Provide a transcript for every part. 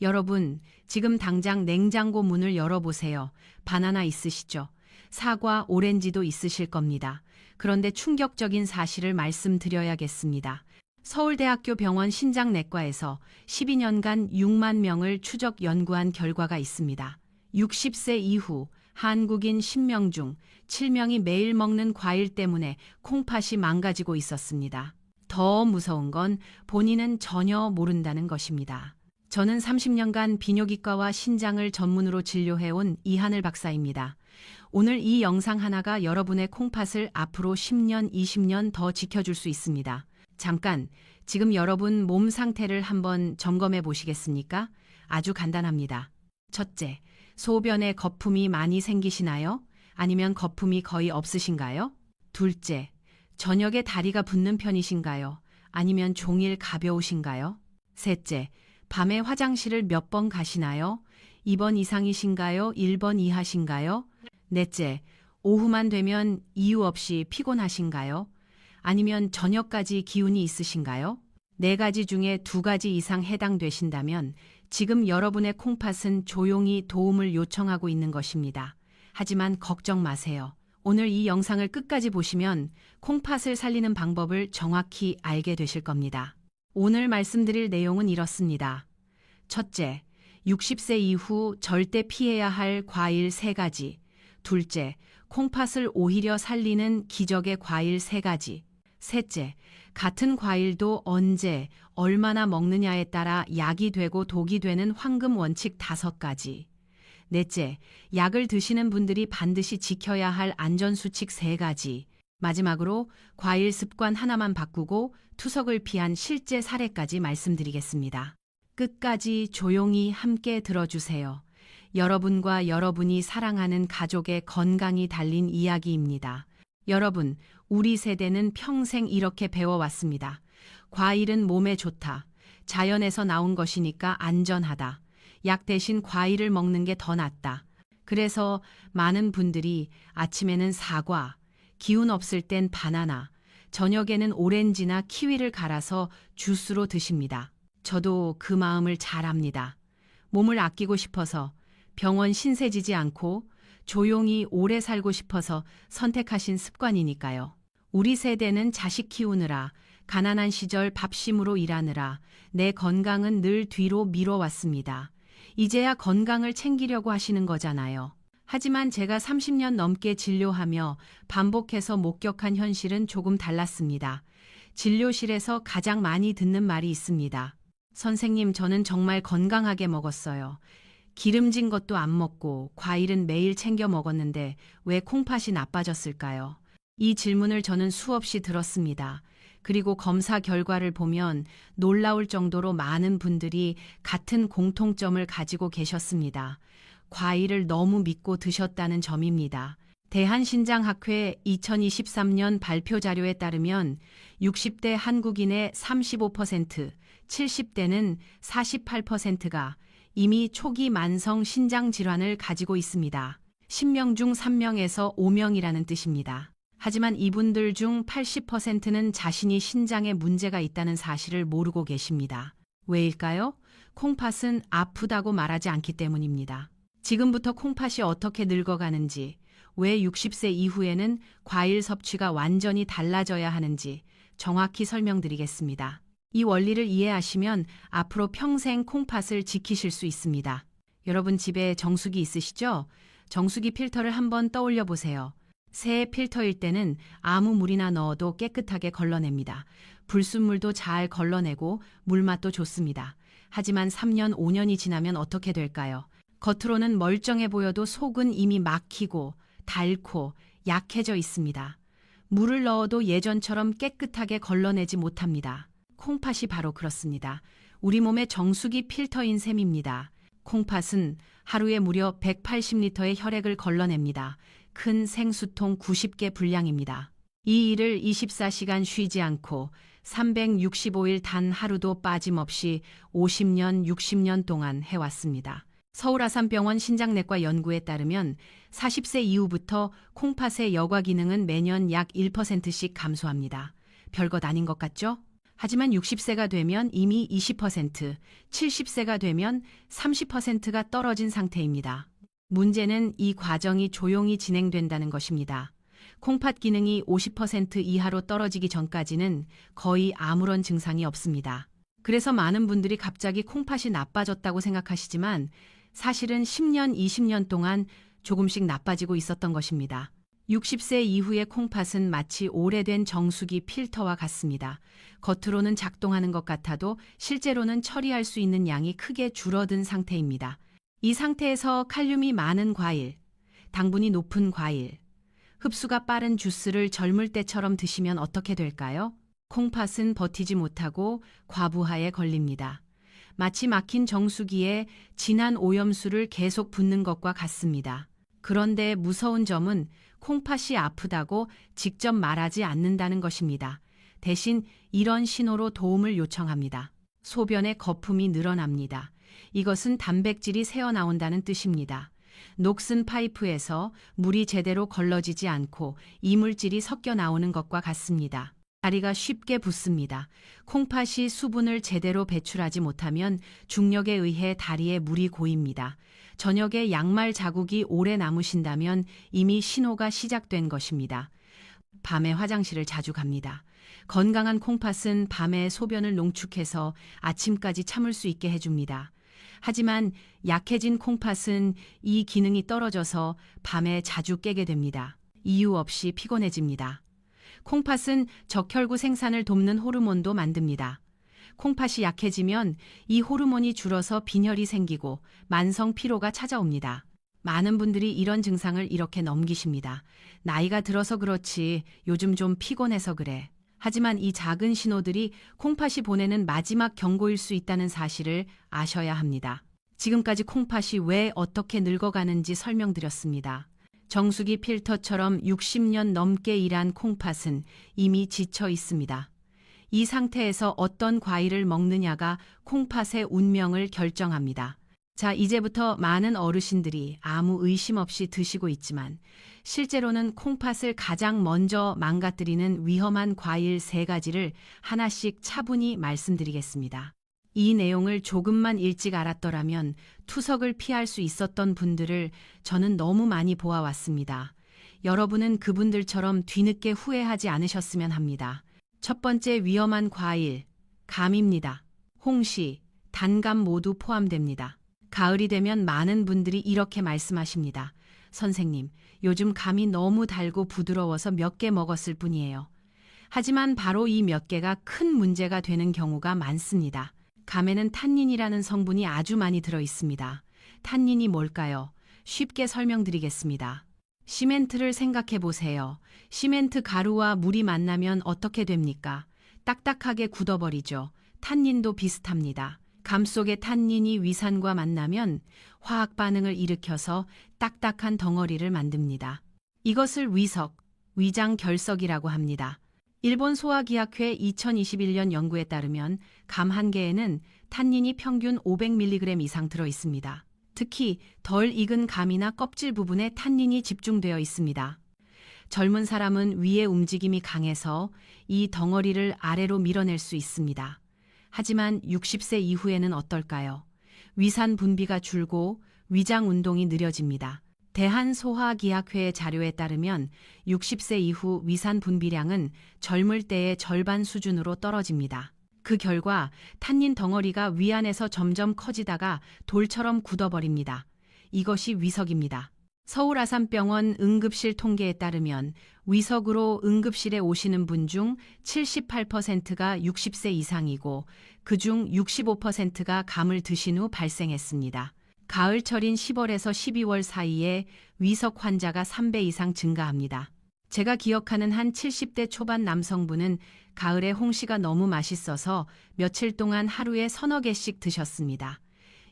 여러분, 지금 당장 냉장고 문을 열어보세요. 바나나 있으시죠? 사과, 오렌지도 있으실 겁니다. 그런데 충격적인 사실을 말씀드려야겠습니다. 서울대학교 병원 신장내과에서 12년간 6만 명을 추적 연구한 결과가 있습니다. 60세 이후 한국인 10명 중 7명이 매일 먹는 과일 때문에 콩팥이 망가지고 있었습니다. 더 무서운 건 본인은 전혀 모른다는 것입니다. 저는 30년간 비뇨기과와 신장을 전문으로 진료해온 이하늘 박사입니다. 오늘 이 영상 하나가 여러분의 콩팥을 앞으로 10년, 20년 더 지켜줄 수 있습니다. 잠깐, 지금 여러분 몸 상태를 한번 점검해 보시겠습니까? 아주 간단합니다. 첫째, 소변에 거품이 많이 생기시나요? 아니면 거품이 거의 없으신가요? 둘째, 저녁에 다리가 붓는 편이신가요? 아니면 종일 가벼우신가요? 셋째, 밤에 화장실을 몇 번 가시나요? 2번 이상이신가요? 1번 이하신가요? 넷째, 오후만 되면 이유 없이 피곤하신가요? 아니면 저녁까지 기운이 있으신가요? 네 가지 중에 두 가지 이상 해당되신다면 지금 여러분의 콩팥은 조용히 도움을 요청하고 있는 것입니다. 하지만 걱정 마세요. 오늘 이 영상을 끝까지 보시면 콩팥을 살리는 방법을 정확히 알게 되실 겁니다. 오늘 말씀드릴 내용은 이렇습니다. 첫째, 60세 이후 절대 피해야 할 과일 3가지. 둘째, 콩팥을 오히려 살리는 기적의 과일 3가지. 셋째, 같은 과일도 언제, 얼마나 먹느냐에 따라 약이 되고 독이 되는 황금 원칙 5가지. 넷째, 약을 드시는 분들이 반드시 지켜야 할 안전수칙 3가지. 마지막으로 과일 습관 하나만 바꾸고 투석을 피한 실제 사례까지 말씀드리겠습니다. 끝까지 조용히 함께 들어주세요. 여러분과 여러분이 사랑하는 가족의 건강이 달린 이야기입니다. 여러분, 우리 세대는 평생 이렇게 배워왔습니다. 과일은 몸에 좋다. 자연에서 나온 것이니까 안전하다. 약 대신 과일을 먹는 게 더 낫다. 그래서 많은 분들이 아침에는 사과, 기운 없을 땐 바나나, 저녁에는 오렌지나 키위를 갈아서 주스로 드십니다. 저도 그 마음을 잘 압니다. 몸을 아끼고 싶어서 병원 신세지지 않고 조용히 오래 살고 싶어서 선택하신 습관이니까요. 우리 세대는 자식 키우느라, 가난한 시절 밥심으로 일하느라 내 건강은 늘 뒤로 미뤄왔습니다. 이제야 건강을 챙기려고 하시는 거잖아요. 하지만 제가 30년 넘게 진료하며 반복해서 목격한 현실은 조금 달랐습니다. 진료실에서 가장 많이 듣는 말이 있습니다. 선생님, 저는 정말 건강하게 먹었어요. 기름진 것도 안 먹고 과일은 매일 챙겨 먹었는데 왜 콩팥이 나빠졌을까요? 이 질문을 저는 수없이 들었습니다. 그리고 검사 결과를 보면 놀라울 정도로 많은 분들이 같은 공통점을 가지고 계셨습니다. 과일을 너무 믿고 드셨다는 점입니다. 대한신장학회 2023년 발표 자료에 따르면 60대 한국인의 35%, 70대는 48%가 이미 초기 만성 신장 질환을 가지고 있습니다. 10명 중 3명에서 5명이라는 뜻입니다. 하지만 이분들 중 80%는 자신이 신장에 문제가 있다는 사실을 모르고 계십니다. 왜일까요? 콩팥은 아프다고 말하지 않기 때문입니다. 지금부터 콩팥이 어떻게 늙어가는지, 왜 60세 이후에는 과일 섭취가 완전히 달라져야 하는지 정확히 설명드리겠습니다. 이 원리를 이해하시면 앞으로 평생 콩팥을 지키실 수 있습니다. 여러분 집에 정수기 있으시죠? 정수기 필터를 한번 떠올려 보세요. 새 필터일 때는 아무 물이나 넣어도 깨끗하게 걸러냅니다. 불순물도 잘 걸러내고 물맛도 좋습니다. 하지만 3년, 5년이 지나면 어떻게 될까요? 겉으로는 멀쩡해 보여도 속은 이미 막히고 닳고 약해져 있습니다. 물을 넣어도 예전처럼 깨끗하게 걸러내지 못합니다. 콩팥이 바로 그렇습니다. 우리 몸의 정수기 필터인 셈입니다. 콩팥은 하루에 무려 180리터의 혈액을 걸러냅니다. 큰 생수통 90개 분량입니다. 이 일을 24시간 쉬지 않고 365일 단 하루도 빠짐없이 50년, 60년 동안 해왔습니다. 서울아산병원 신장내과 연구에 따르면 40세 이후부터 콩팥의 여과 기능은 매년 약 1%씩 감소합니다. 별것 아닌 것 같죠? 하지만 60세가 되면 이미 20%, 70세가 되면 30%가 떨어진 상태입니다. 문제는 이 과정이 조용히 진행된다는 것입니다. 콩팥 기능이 50% 이하로 떨어지기 전까지는 거의 아무런 증상이 없습니다. 그래서 많은 분들이 갑자기 콩팥이 나빠졌다고 생각하시지만 사실은 10년, 20년 동안 조금씩 나빠지고 있었던 것입니다. 60세 이후의 콩팥은 마치 오래된 정수기 필터와 같습니다. 겉으로는 작동하는 것 같아도 실제로는 처리할 수 있는 양이 크게 줄어든 상태입니다. 이 상태에서 칼륨이 많은 과일, 당분이 높은 과일, 흡수가 빠른 주스를 젊을 때처럼 드시면 어떻게 될까요? 콩팥은 버티지 못하고 과부하에 걸립니다. 마치 막힌 정수기에 진한 오염수를 계속 붓는 것과 같습니다. 그런데 무서운 점은 콩팥이 아프다고 직접 말하지 않는다는 것입니다. 대신 이런 신호로 도움을 요청합니다. 소변에 거품이 늘어납니다. 이것은 단백질이 새어나온다는 뜻입니다. 녹슨 파이프에서 물이 제대로 걸러지지 않고 이물질이 섞여 나오는 것과 같습니다. 다리가 쉽게 붓습니다. 콩팥이 수분을 제대로 배출하지 못하면 중력에 의해 다리에 물이 고입니다. 저녁에 양말 자국이 오래 남으신다면 이미 신호가 시작된 것입니다. 밤에 화장실을 자주 갑니다. 건강한 콩팥은 밤에 소변을 농축해서 아침까지 참을 수 있게 해줍니다. 하지만 약해진 콩팥은 이 기능이 떨어져서 밤에 자주 깨게 됩니다. 이유 없이 피곤해집니다. 콩팥은 적혈구 생산을 돕는 호르몬도 만듭니다. 콩팥이 약해지면 이 호르몬이 줄어서 빈혈이 생기고 만성 피로가 찾아옵니다. 많은 분들이 이런 증상을 이렇게 넘기십니다. 나이가 들어서 그렇지, 요즘 좀 피곤해서 그래. 하지만 이 작은 신호들이 콩팥이 보내는 마지막 경고일 수 있다는 사실을 아셔야 합니다. 지금까지 콩팥이 왜 어떻게 늙어가는지 설명드렸습니다. 정수기 필터처럼 60년 넘게 일한 콩팥은 이미 지쳐 있습니다. 이 상태에서 어떤 과일을 먹느냐가 콩팥의 운명을 결정합니다. 자, 이제부터 많은 어르신들이 아무 의심 없이 드시고 있지만 실제로는 콩팥을 가장 먼저 망가뜨리는 위험한 과일 3가지를 하나씩 차분히 말씀드리겠습니다. 이 내용을 조금만 일찍 알았더라면 투석을 피할 수 있었던 분들을 저는 너무 많이 보아왔습니다. 여러분은 그분들처럼 뒤늦게 후회하지 않으셨으면 합니다. 첫 번째 위험한 과일, 감입니다. 홍시, 단감 모두 포함됩니다. 가을이 되면 많은 분들이 이렇게 말씀하십니다. 선생님, 요즘 감이 너무 달고 부드러워서 몇 개 먹었을 뿐이에요. 하지만 바로 이 몇 개가 큰 문제가 되는 경우가 많습니다. 감에는 탄닌이라는 성분이 아주 많이 들어 있습니다. 탄닌이 뭘까요? 쉽게 설명드리겠습니다. 시멘트를 생각해 보세요. 시멘트 가루와 물이 만나면 어떻게 됩니까? 딱딱하게 굳어버리죠. 탄닌도 비슷합니다. 감 속의 탄닌이 위산과 만나면 화학 반응을 일으켜서 딱딱한 덩어리를 만듭니다. 이것을 위석, 위장 결석이라고 합니다. 일본 소화기학회 2021년 연구에 따르면 감 한 개에는 탄닌이 평균 500mg 이상 들어 있습니다. 특히 덜 익은 감이나 껍질 부분에 탄닌이 집중되어 있습니다. 젊은 사람은 위의 움직임이 강해서 이 덩어리를 아래로 밀어낼 수 있습니다. 하지만 60세 이후에는 어떨까요? 위산 분비가 줄고 위장 운동이 느려집니다. 대한소화기학회의 자료에 따르면 60세 이후 위산 분비량은 젊을 때의 절반 수준으로 떨어집니다. 그 결과 탄닌 덩어리가 위 안에서 점점 커지다가 돌처럼 굳어버립니다. 이것이 위석입니다. 서울아산병원 응급실 통계에 따르면 위석으로 응급실에 오시는 분 중 78%가 60세 이상이고 그중 65%가 감을 드신 후 발생했습니다. 가을철인 10월에서 12월 사이에 위석 환자가 3배 이상 증가합니다. 제가 기억하는 한 70대 초반 남성분은 가을에 홍시가 너무 맛있어서 며칠 동안 하루에 3-4개씩 드셨습니다.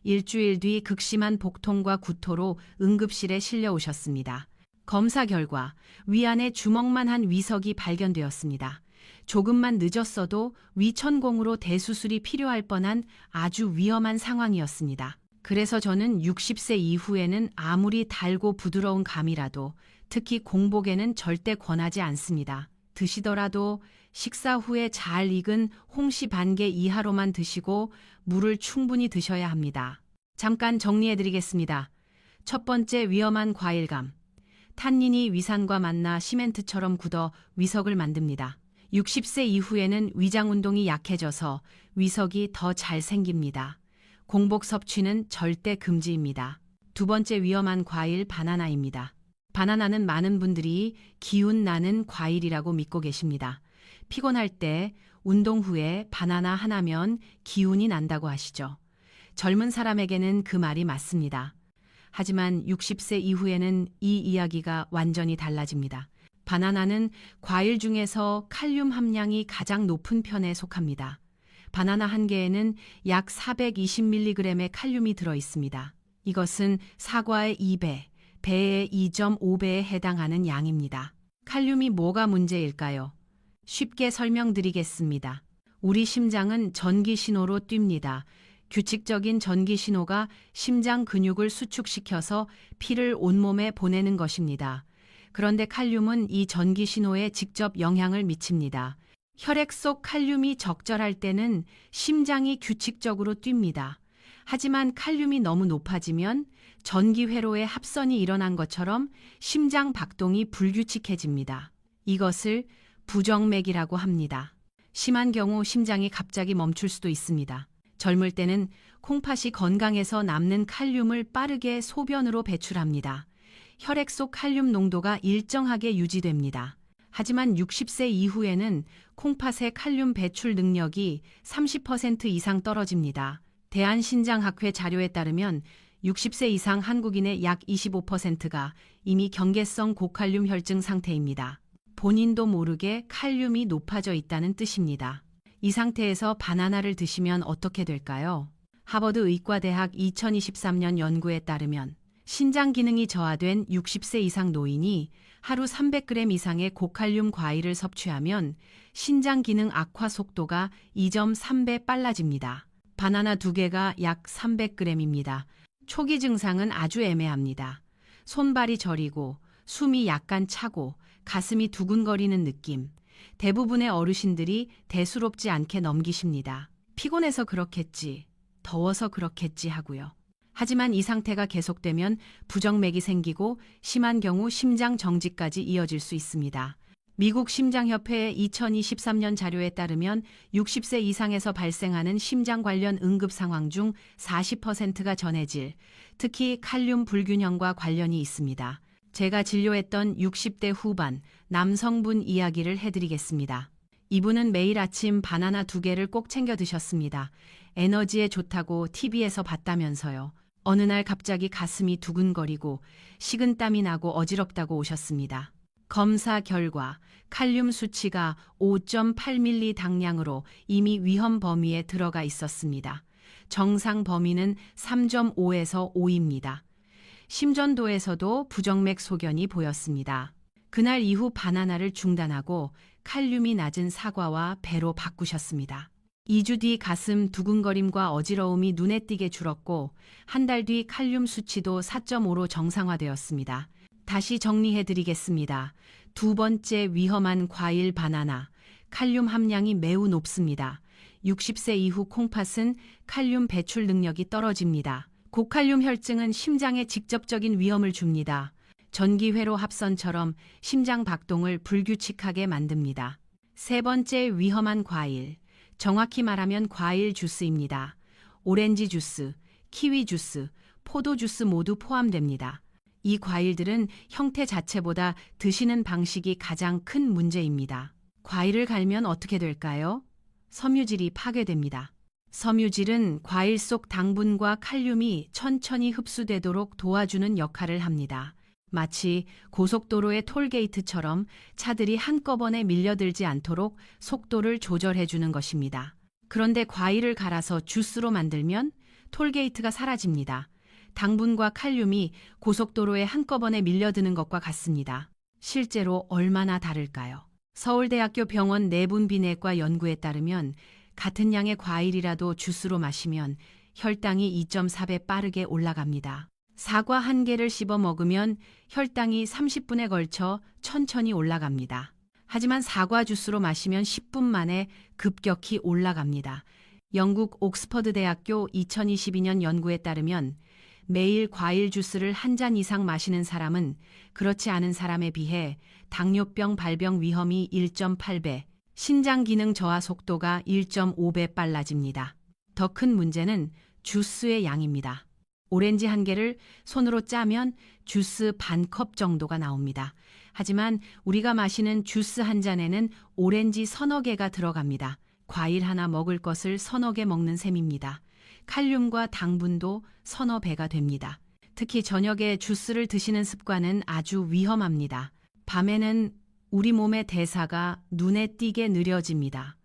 일주일 뒤 극심한 복통과 구토로 응급실에 실려오셨습니다. 검사 결과 위 안에 주먹만 한 위석이 발견되었습니다. 조금만 늦었어도 위천공으로 대수술이 필요할 뻔한 아주 위험한 상황이었습니다. 그래서 저는 60세 이후에는 아무리 달고 부드러운 감이라도 특히 공복에는 절대 권하지 않습니다. 드시더라도 식사 후에 잘 익은 홍시 반개 이하로만 드시고 물을 충분히 드셔야 합니다. 잠깐 정리해드리겠습니다. 첫 번째, 위험한 과일감. 탄닌이 위산과 만나 시멘트처럼 굳어 위석을 만듭니다. 60세 이후에는 위장 운동이 약해져서 위석이 더 잘 생깁니다. 공복 섭취는 절대 금지입니다. 두 번째, 위험한 과일 바나나입니다. 바나나는 많은 분들이 기운 나는 과일이라고 믿고 계십니다. 피곤할 때, 운동 후에 바나나 하나면 기운이 난다고 하시죠. 젊은 사람에게는 그 말이 맞습니다. 하지만 60세 이후에는 이 이야기가 완전히 달라집니다. 바나나는 과일 중에서 칼륨 함량이 가장 높은 편에 속합니다. 바나나 한 개에는 약 420mg의 칼륨이 들어 있습니다. 이것은 사과의 2배, 배의 2.5배에 해당하는 양입니다. 칼륨이 뭐가 문제일까요? 쉽게 설명드리겠습니다. 우리 심장은 전기 신호로 뜁니다. 규칙적인 전기 신호가 심장 근육을 수축시켜서 피를 온몸에 보내는 것입니다. 그런데 칼륨은 이 전기 신호에 직접 영향을 미칩니다. 혈액 속 칼륨이 적절할 때는 심장이 규칙적으로 뜁니다. 하지만 칼륨이 너무 높아지면 전기 회로의 합선이 일어난 것처럼 심장 박동이 불규칙해집니다. 이것을 부정맥이라고 합니다. 심한 경우 심장이 갑자기 멈출 수도 있습니다. 젊을 때는 콩팥이 건강해서 남는 칼륨을 빠르게 소변으로 배출합니다. 혈액 속 칼륨 농도가 일정하게 유지됩니다. 하지만 60세 이후에는 콩팥의 칼륨 배출 능력이 30% 이상 떨어집니다. 대한신장학회 자료에 따르면 60세 이상 한국인의 약 25%가 이미 경계성 고칼륨 혈증 상태입니다. 본인도 모르게 칼륨이 높아져 있다는 뜻입니다. 이 상태에서 바나나를 드시면 어떻게 될까요? 하버드 의과대학 2023년 연구에 따르면 신장 기능이 저하된 60세 이상 노인이 하루 300g 이상의 고칼륨 과일을 섭취하면 신장 기능 악화 속도가 2.3배 빨라집니다. 바나나 2개가 약 300g입니다. 초기 증상은 아주 애매합니다. 손발이 저리고 숨이 약간 차고 가슴이 두근거리는 느낌. 대부분의 어르신들이 대수롭지 않게 넘기십니다. 피곤해서 그렇겠지, 더워서 그렇겠지 하고요. 하지만 이 상태가 계속되면 부정맥이 생기고 심한 경우 심장 정지까지 이어질 수 있습니다. 미국 심장협회의 2023년 자료에 따르면 60세 이상에서 발생하는 심장 관련 응급 상황 중 40%가 전해질, 특히 칼륨 불균형과 관련이 있습니다. 제가 진료했던 60대 후반 남성분 이야기를 해드리겠습니다. 이분은 매일 아침 바나나 2개를 꼭 챙겨 드셨습니다. 에너지에 좋다고 TV에서 봤다면서요. 어느 날 갑자기 가슴이 두근거리고 식은땀이 나고 어지럽다고 오셨습니다. 검사 결과 칼륨 수치가 5.8mg 당량으로 이미 위험 범위에 들어가 있었습니다. 정상 범위는 3.5에서 5입니다. 심전도에서도 부정맥 소견이 보였습니다. 그날 이후 바나나를 중단하고 칼륨이 낮은 사과와 배로 바꾸셨습니다. 2주 뒤 가슴 두근거림과 어지러움이 눈에 띄게 줄었고 한 달 뒤 칼륨 수치도 4.5로 정상화되었습니다. 다시 정리해드리겠습니다. 두 번째, 위험한 과일 바나나. 칼륨 함량이 매우 높습니다. 60세 이후 콩팥은 칼륨 배출 능력이 떨어집니다. 고칼륨 혈증은 심장에 직접적인 위험을 줍니다. 전기회로 합선처럼 심장 박동을 불규칙하게 만듭니다. 세 번째, 위험한 과일. 정확히 말하면 과일 주스입니다. 오렌지 주스, 키위 주스, 포도 주스 모두 포함됩니다. 이 과일들은 형태 자체보다 드시는 방식이 가장 큰 문제입니다. 과일을 갈면 어떻게 될까요? 섬유질이 파괴됩니다. 섬유질은 과일 속 당분과 칼륨이 천천히 흡수되도록 도와주는 역할을 합니다. 마치 고속도로의 톨게이트처럼 차들이 한꺼번에 밀려들지 않도록 속도를 조절해주는 것입니다. 그런데 과일을 갈아서 주스로 만들면 톨게이트가 사라집니다. 당분과 칼륨이 고속도로에 한꺼번에 밀려드는 것과 같습니다. 실제로 얼마나 다를까요? 서울대학교 병원 내분비내과 연구에 따르면 같은 양의 과일이라도 주스로 마시면 혈당이 2.4배 빠르게 올라갑니다. 사과 1개를 씹어 먹으면 혈당이 30분에 걸쳐 천천히 올라갑니다. 하지만 사과 주스로 마시면 10분 만에 급격히 올라갑니다. 영국 옥스퍼드 대학교 2022년 연구에 따르면 매일 과일 주스를 한 잔 이상 마시는 사람은 그렇지 않은 사람에 비해 당뇨병 발병 위험이 1.8배, 신장 기능 저하 속도가 1.5배 빨라집니다. 더 큰 문제는 주스의 양입니다. 오렌지 한 개를 손으로 짜면 주스 반 컵 정도가 나옵니다. 하지만 우리가 마시는 주스 한 잔에는 오렌지 서너 개가 들어갑니다. 과일 하나 먹을 것을 서너 개 먹는 셈입니다. 칼륨과 당분도 서너 배가 됩니다. 특히 저녁에 주스를 드시는 습관은 아주 위험합니다. 밤에는 우리 몸의 대사가 눈에 띄게 느려집니다.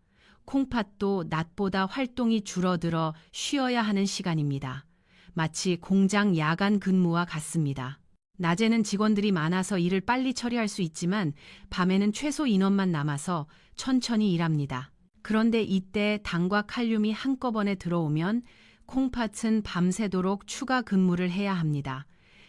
콩팥도 낮보다 활동이 줄어들어 쉬어야 하는 시간입니다. 마치 공장 야간 근무와 같습니다. 낮에는 직원들이 많아서 일을 빨리 처리할 수 있지만 밤에는 최소 인원만 남아서 천천히 일합니다. 그런데 이때 당과 칼륨이 한꺼번에 들어오면 콩팥은 밤새도록 추가 근무를 해야 합니다.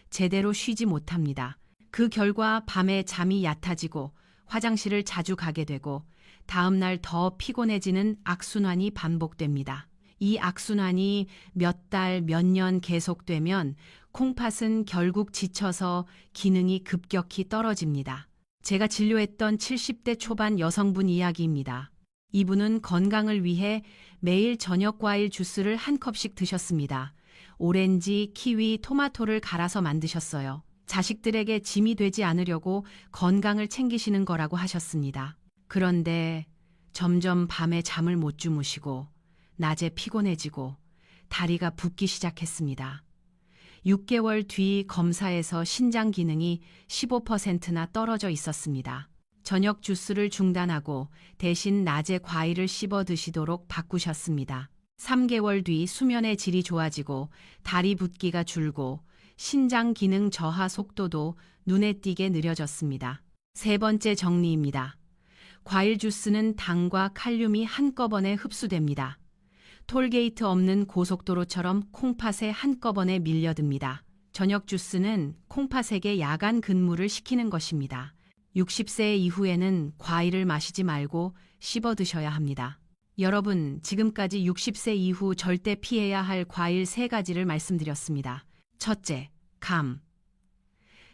제대로 쉬지 못합니다. 그 결과 밤에 잠이 얕아지고 화장실을 자주 가게 되고 다음 날 더 피곤해지는 악순환이 반복됩니다. 이 악순환이 몇 달, 몇 년 계속되면 콩팥은 결국 지쳐서 기능이 급격히 떨어집니다. 제가 진료했던 70대 초반 여성분 이야기입니다. 이분은 건강을 위해 매일 저녁 과일 주스를 한 컵씩 드셨습니다. 오렌지, 키위, 토마토를 갈아서 만드셨어요. 자식들에게 짐이 되지 않으려고 건강을 챙기시는 거라고 하셨습니다. 그런데 점점 밤에 잠을 못 주무시고 낮에 피곤해지고 다리가 붓기 시작했습니다. 6개월 뒤 검사에서 신장 기능이 15%나 떨어져 있었습니다. 저녁 주스를 중단하고 대신 낮에 과일을 씹어 드시도록 바꾸셨습니다. 3개월 뒤 수면의 질이 좋아지고 다리 붓기가 줄고 신장 기능 저하 속도도 눈에 띄게 느려졌습니다. 세 번째 정리입니다. 과일 주스는 당과 칼륨이 한꺼번에 흡수됩니다. 톨게이트 없는 고속도로처럼 콩팥에 한꺼번에 밀려듭니다. 저녁 주스는 콩팥에게 야간 근무를 시키는 것입니다. 60세 이후에는 과일을 마시지 말고 씹어 드셔야 합니다. 여러분, 지금까지 60세 이후 절대 피해야 할 과일 3가지를 말씀드렸습니다. 첫째, 감.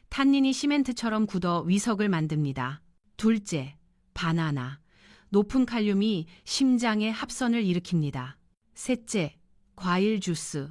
탄닌이 시멘트처럼 굳어 위석을 만듭니다. 둘째, 바나나. 높은 칼륨이 심장에 합선을 일으킵니다. 셋째, 과일 주스.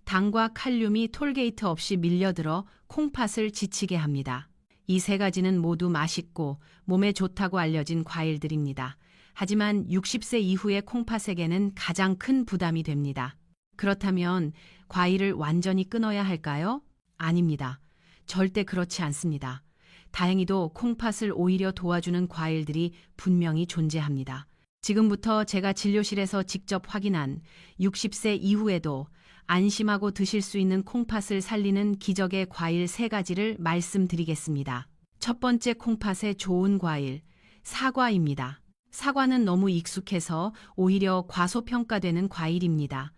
당과 칼륨이 톨게이트 없이 밀려들어 콩팥을 지치게 합니다. 이 3가지는 모두 맛있고 몸에 좋다고 알려진 과일들입니다. 하지만 60세 이후의 콩팥에게는 가장 큰 부담이 됩니다. 그렇다면 과일을 완전히 끊어야 할까요? 아닙니다. 절대 그렇지 않습니다. 다행히도 콩팥을 오히려 도와주는 과일들이 분명히 존재합니다. 지금부터 제가 진료실에서 직접 확인한 60세 이후에도 안심하고 드실 수 있는 콩팥을 살리는 기적의 과일 3가지를 말씀드리겠습니다. 첫 번째 콩팥에 좋은 과일, 사과입니다. 사과는 너무 익숙해서 오히려 과소평가되는 과일입니다.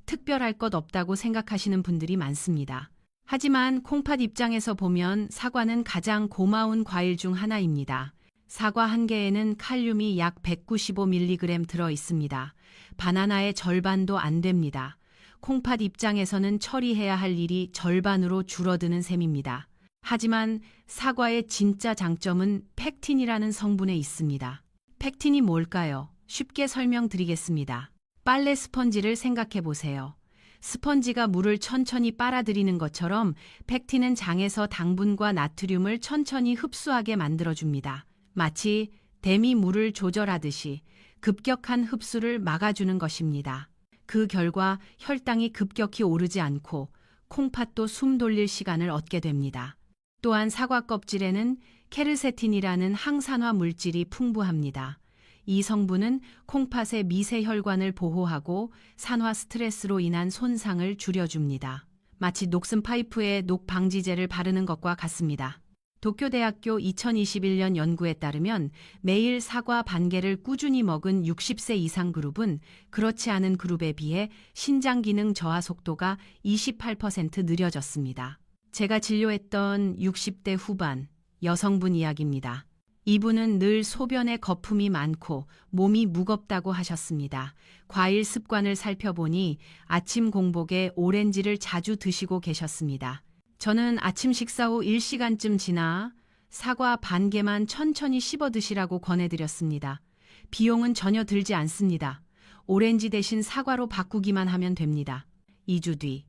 특별할 것 없다고 생각하시는 분들이 많습니다. 하지만 콩팥 입장에서 보면 사과는 가장 고마운 과일 중 하나입니다. 사과 한 개에는 칼륨이 약 195mg 들어 있습니다. 바나나의 절반도 안 됩니다. 콩팥 입장에서는 처리해야 할 일이 절반으로 줄어드는 셈입니다. 하지만 사과의 진짜 장점은 펙틴이라는 성분에 있습니다. 펙틴이 뭘까요? 쉽게 설명드리겠습니다. 빨래 스펀지를 생각해 보세요. 스펀지가 물을 천천히 빨아들이는 것처럼 펙틴은 장에서 당분과 나트륨을 천천히 흡수하게 만들어줍니다. 마치 댐이 물을 조절하듯이 급격한 흡수를 막아주는 것입니다. 그 결과 혈당이 급격히 오르지 않고 콩팥도 숨 돌릴 시간을 얻게 됩니다. 또한 사과 껍질에는 케르세틴이라는 항산화 물질이 풍부합니다. 이 성분은 콩팥의 미세혈관을 보호하고 산화 스트레스로 인한 손상을 줄여줍니다. 마치 녹슨 파이프에 녹 방지제를 바르는 것과 같습니다. 도쿄대학교 2021년 연구에 따르면 매일 사과 반 개를 꾸준히 먹은 60세 이상 그룹은 그렇지 않은 그룹에 비해 신장 기능 저하 속도가 28% 느려졌습니다. 제가 진료했던 60대 후반 여성분 이야기입니다. 이분은 늘 소변에 거품이 많고 몸이 무겁다고 하셨습니다. 과일 습관을 살펴보니 아침 공복에 오렌지를 자주 드시고 계셨습니다. 저는 아침 식사 후 1시간쯤 지나 사과 반 개만 천천히 씹어 드시라고 권해드렸습니다. 비용은 전혀 들지 않습니다. 오렌지 대신 사과로 바꾸기만 하면 됩니다. 2주 뒤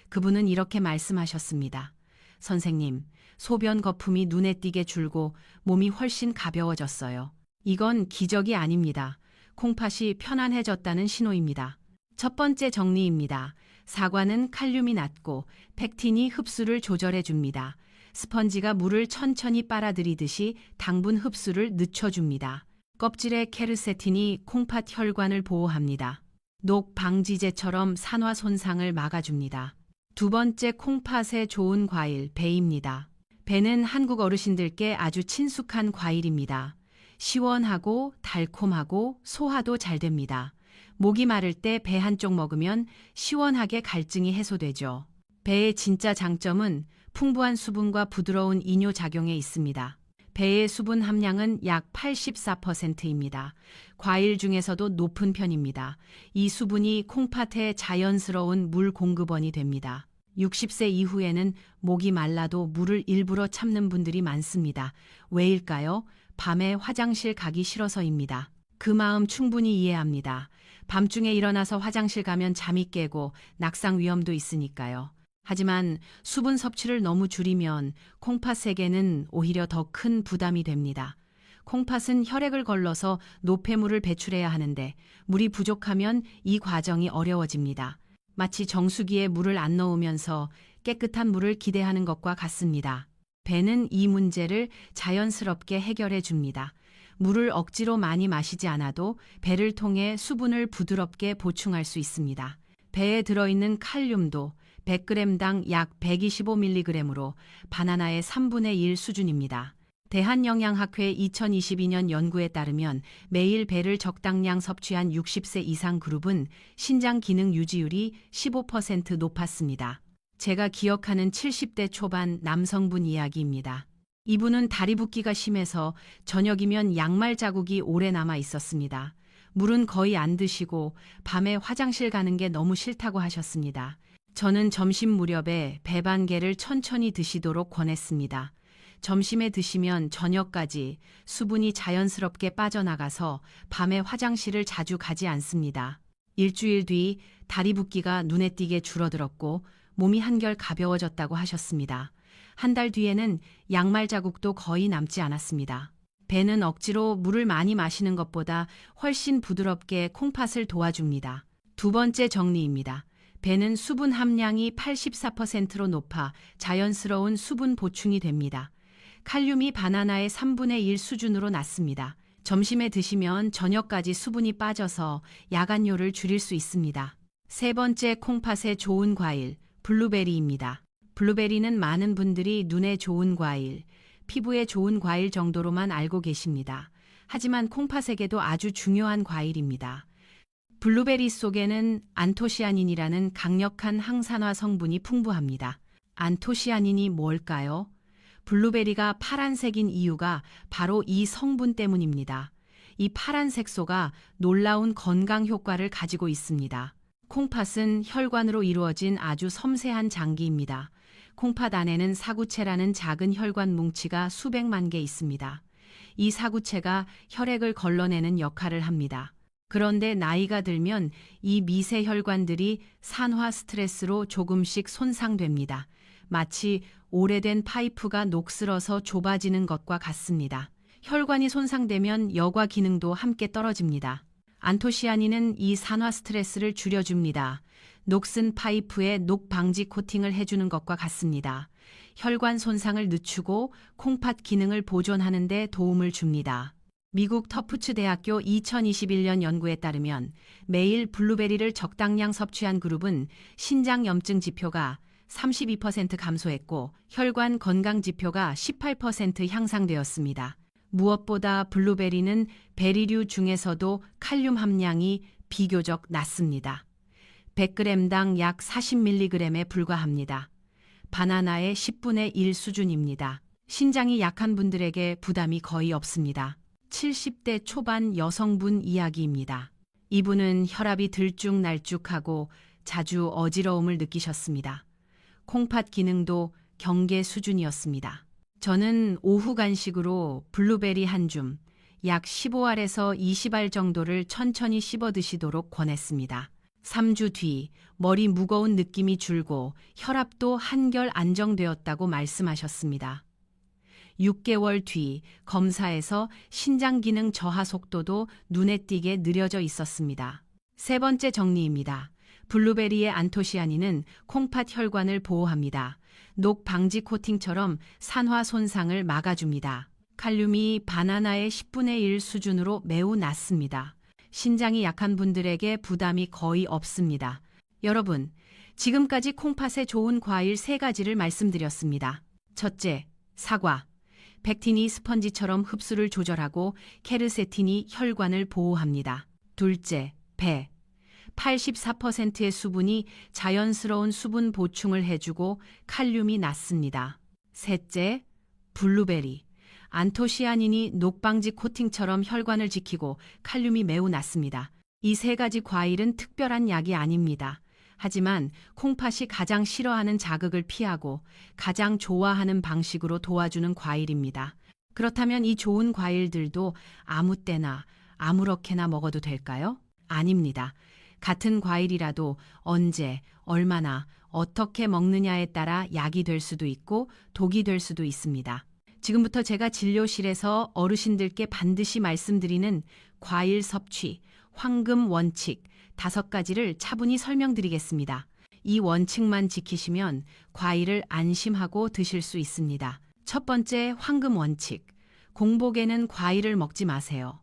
그분은 이렇게 말씀하셨습니다. 선생님, 소변 거품이 눈에 띄게 줄고 몸이 훨씬 가벼워졌어요. 이건 기적이 아닙니다. 콩팥이 편안해졌다는 신호입니다. 첫 번째 정리입니다. 사과는 칼륨이 낮고 펙틴이 흡수를 조절해 줍니다. 스펀지가 물을 천천히 빨아들이듯이 당분 흡수를 늦춰줍니다. 껍질의 케르세틴이 콩팥 혈관을 보호합니다. 녹 방지제처럼 산화 손상을 막아줍니다. 두 번째 콩팥에 좋은 과일, 배입니다. 배는 한국 어르신들께 아주 친숙한 과일입니다. 시원하고 달콤하고 소화도 잘 됩니다. 목이 마를 때 배 한쪽 먹으면 시원하게 갈증이 해소되죠. 배의 진짜 장점은 풍부한 수분과 부드러운 이뇨작용에 있습니다. 배의 수분 함량은 약 84%입니다. 과일 중에서도 높은 편입니다. 이 수분이 콩팥의 자연스러운 물 공급원이 됩니다. 60세 이후에는 목이 말라도 물을 일부러 참는 분들이 많습니다. 왜일까요? 밤에 화장실 가기 싫어서입니다. 그 마음 충분히 이해합니다. 밤중에 일어나서 화장실 가면 잠이 깨고 낙상 위험도 있으니까요. 하지만 수분 섭취를 너무 줄이면 콩팥에게는 오히려 더 큰 부담이 됩니다. 콩팥은 혈액을 걸러서 노폐물을 배출해야 하는데 물이 부족하면 이 과정이 어려워집니다. 마치 정수기에 물을 안 넣으면서 깨끗한 물을 기대하는 것과 같습니다. 배는 이 문제를 자연스럽게 해결해 줍니다. 물을 억지로 많이 마시지 않아도 배를 통해 수분을 부드럽게 보충할 수 있습니다. 배에 들어있는 칼륨도 100g당 약 125mg으로 바나나의 3분의 1 수준입니다. 대한영양학회 2022년 연구에 따르면 매일 배를 적당량 섭취한 60세 이상 그룹은 신장 기능 유지율이 15% 높았습니다. 제가 기억하는 70대 초반 남성분 이야기입니다. 이분은 다리 붓기가 심해서 저녁이면 양말 자국이 오래 남아 있었습니다. 물은 거의 안 드시고 밤에 화장실 가는 게 너무 싫다고 하셨습니다. 저는 점심 무렵에 배 반 개를 천천히 드시도록 권했습니다. 점심에 드시면 저녁까지 수분이 자연스럽게 빠져나가서 밤에 화장실을 자주 가지 않습니다. 일주일 뒤 다리 붓기가 눈에 띄게 줄어들었고 몸이 한결 가벼워졌다고 하셨습니다. 한 달 뒤에는 양말 자국도 거의 남지 않았습니다. 배는 억지로 물을 많이 마시는 것보다 훨씬 부드럽게 콩팥을 도와줍니다. 두 번째 정리입니다. 배는 수분 함량이 84%로 높아 자연스러운 수분 보충이 됩니다. 칼륨이 바나나의 3분의 1 수준으로 낮습니다. 점심에 드시면 저녁까지 수분이 빠져서 야간료를 줄일 수 있습니다. 세 번째 콩팥에 좋은 과일, 블루베리입니다. 블루베리는 많은 분들이 눈에 좋은 과일, 피부에 좋은 과일 정도로만 알고 계십니다. 하지만 콩팥에게도 아주 중요한 과일입니다. 블루베리 속에는 안토시아닌이라는 강력한 항산화 성분이 풍부합니다. 안토시아닌이 뭘까요? 블루베리가 파란색인 이유가 바로 이 성분 때문입니다. 이 파란 색소가 놀라운 건강 효과를 가지고 있습니다. 콩팥은 혈관으로 이루어진 아주 섬세한 장기입니다. 콩팥 안에는 사구체라는 작은 혈관 뭉치가 수백만 개 있습니다. 이 사구체가 혈액을 걸러내는 역할을 합니다. 그런데 나이가 들면 이 미세 혈관들이 산화 스트레스로 조금씩 손상됩니다. 마치 오래된 파이프가 녹슬어서 좁아지는 것과 같습니다. 혈관이 손상되면 여과 기능도 함께 떨어집니다. 안토시아닌은 이 산화 스트레스를 줄여줍니다. 녹슨 파이프에 녹 방지 코팅을 해주는 것과 같습니다. 혈관 손상을 늦추고 콩팥 기능을 보존하는 데 도움을 줍니다. 미국 터프츠 대학교 2021년 연구에 따르면 매일 블루베리를 적당량 섭취한 그룹은 신장염증 지표가 32% 감소했고 혈관 건강 지표가 18% 향상되었습니다. 무엇보다 블루베리는 베리류 중에서도 칼륨 함량이 비교적 낮습니다. 100g당 약 40mg에 불과합니다. 바나나의 10분의 1 수준입니다. 신장이 약한 분들에게 부담이 거의 없습니다. 70대 초반 여성분 이야기입니다. 이분은 혈압이 들쭉날쭉하고 자주 어지러움을 느끼셨습니다. 콩팥 기능도 경계 수준이었습니다. 저는 오후 간식으로 블루베리 한 줌, 약 15알에서 20알 정도를 천천히 씹어 드시도록 권했습니다. 3주 뒤 머리 무거운 느낌이 줄고 혈압도 한결 안정되었다고 말씀하셨습니다. 6개월 뒤 검사에서 신장 기능 저하 속도도 눈에 띄게 느려져 있었습니다. 세 번째 정리입니다. 블루베리의 안토시아닌은 콩팥 혈관을 보호합니다. 녹 방지 코팅처럼 산화 손상을 막아줍니다. 칼륨이 바나나의 10분의 1 수준으로 매우 낮습니다. 신장이 약한 분들에게 부담이 거의 없습니다. 여러분, 지금까지 콩팥에 좋은 과일 3가지를 말씀드렸습니다. 첫째, 사과. 펙틴이 스펀지처럼 흡수를 조절하고 케르세틴이 혈관을 보호합니다. 둘째, 배. 84%의 수분이 자연스러운 수분 보충을 해주고 칼륨이 낮습니다. 셋째, 블루베리. 안토시아닌이 녹방지 코팅처럼 혈관을 지키고 칼륨이 매우 낮습니다. 이 3가지 과일은 특별한 약이 아닙니다. 하지만 콩팥이 가장 싫어하는 자극을 피하고 가장 좋아하는 방식으로 도와주는 과일입니다. 그렇다면 이 좋은 과일들도 아무 때나 아무렇게나 먹어도 될까요? 아닙니다. 같은 과일이라도 언제, 얼마나, 어떻게 먹느냐에 따라 약이 될 수도 있고 독이 될 수도 있습니다. 지금부터 제가 진료실에서 어르신들께 반드시 말씀드리는 과일 섭취, 황금 원칙 5가지를 차분히 설명드리겠습니다. 이 원칙만 지키시면 과일을 안심하고 드실 수 있습니다. 첫 번째, 황금 원칙. 공복에는 과일을 먹지 마세요.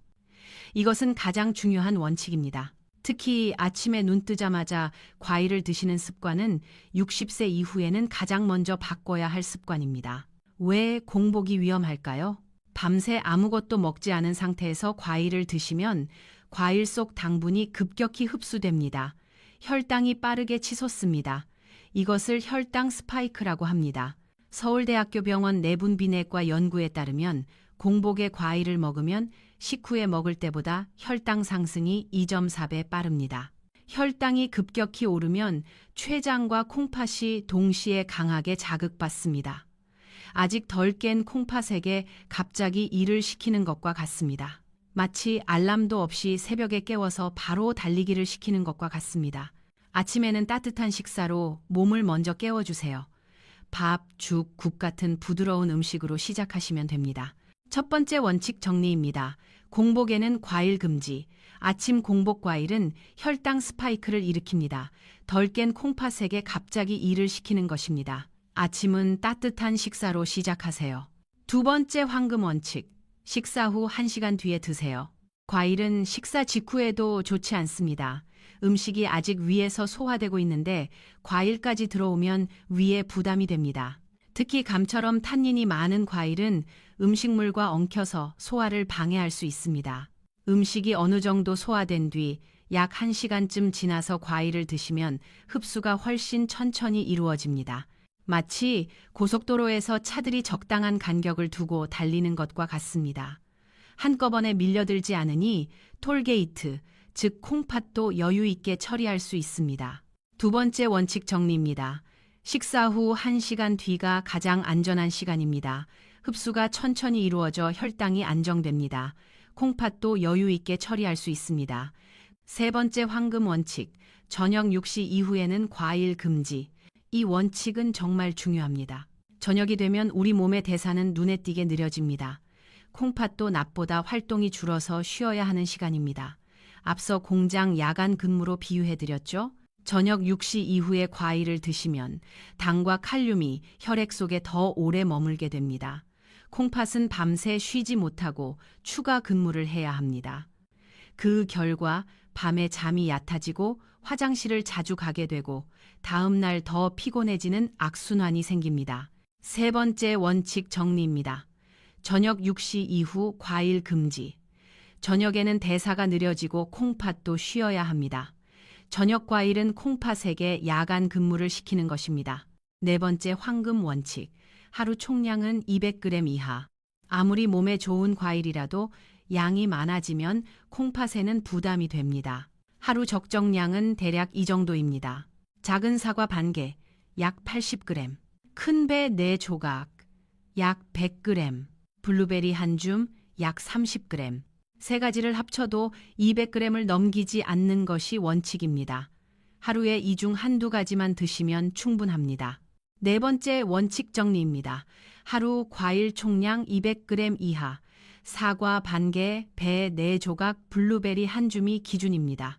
이것은 가장 중요한 원칙입니다. 특히 아침에 눈 뜨자마자 과일을 드시는 습관은 60세 이후에는 가장 먼저 바꿔야 할 습관입니다. 왜 공복이 위험할까요? 밤새 아무것도 먹지 않은 상태에서 과일을 드시면 과일 속 당분이 급격히 흡수됩니다. 혈당이 빠르게 치솟습니다. 이것을 혈당 스파이크라고 합니다. 서울대학교 병원 내분비내과 연구에 따르면 공복에 과일을 먹으면 식후에 먹을 때보다 혈당 상승이 2.4배 빠릅니다. 혈당이 급격히 오르면 췌장과 콩팥이 동시에 강하게 자극받습니다. 아직 덜 깬 콩팥에게 갑자기 일을 시키는 것과 같습니다. 마치 알람도 없이 새벽에 깨워서 바로 달리기를 시키는 것과 같습니다. 아침에는 따뜻한 식사로 몸을 먼저 깨워주세요. 밥, 죽, 국 같은 부드러운 음식으로 시작하시면 됩니다. 첫 번째 원칙 정리입니다. 공복에는 과일 금지. 아침 공복 과일은 혈당 스파이크를 일으킵니다. 덜 깬 콩팥에게 갑자기 일을 시키는 것입니다. 아침은 따뜻한 식사로 시작하세요. 두 번째 황금 원칙. 식사 후 1시간 뒤에 드세요. 과일은 식사 직후에도 좋지 않습니다. 음식이 아직 위에서 소화되고 있는데 과일까지 들어오면 위에 부담이 됩니다. 특히 감처럼 탄닌이 많은 과일은 음식물과 엉켜서 소화를 방해할 수 있습니다. 음식이 어느 정도 소화된 뒤 약 1시간쯤 지나서 과일을 드시면 흡수가 훨씬 천천히 이루어집니다. 마치 고속도로에서 차들이 적당한 간격을 두고 달리는 것과 같습니다. 한꺼번에 밀려들지 않으니 톨게이트, 즉 콩팥도 여유 있게 처리할 수 있습니다. 두 번째 원칙 정리입니다. 식사 후 1시간 뒤가 가장 안전한 시간입니다. 흡수가 천천히 이루어져 혈당이 안정됩니다. 콩팥도 여유 있게 처리할 수 있습니다. 세 번째 황금 원칙, 저녁 6시 이후에는 과일 금지. 이 원칙은 정말 중요합니다. 저녁이 되면 우리 몸의 대사는 눈에 띄게 느려집니다. 콩팥도 낮보다 활동이 줄어서 쉬어야 하는 시간입니다. 앞서 공장 야간 근무로 비유해드렸죠? 저녁 6시 이후에 과일을 드시면 당과 칼륨이 혈액 속에 더 오래 머물게 됩니다. 콩팥은 밤새 쉬지 못하고 추가 근무를 해야 합니다. 그 결과 밤에 잠이 얕아지고 화장실을 자주 가게 되고 다음 날 더 피곤해지는 악순환이 생깁니다. 세 번째 원칙 정리입니다. 저녁 6시 이후 과일 금지. 저녁에는 대사가 느려지고 콩팥도 쉬어야 합니다. 저녁 과일은 콩팥에게 야간 근무를 시키는 것입니다. 네 번째 황금 원칙. 하루 총량은 200g 이하. 아무리 몸에 좋은 과일이라도 양이 많아지면 콩팥에는 부담이 됩니다. 하루 적정량은 대략 이 정도입니다. 작은 사과 반 개, 약 80g. 큰 배 4조각, 약 100g. 블루베리 한 줌, 약 30g. 세 가지를 합쳐도 200g을 넘기지 않는 것이 원칙입니다. 하루에 이 중 한두 가지만 드시면 충분합니다. 네 번째 원칙 정리입니다. 하루 과일 총량 200g 이하, 사과 반 개, 배 4조각, 블루베리 한 줌이 기준입니다.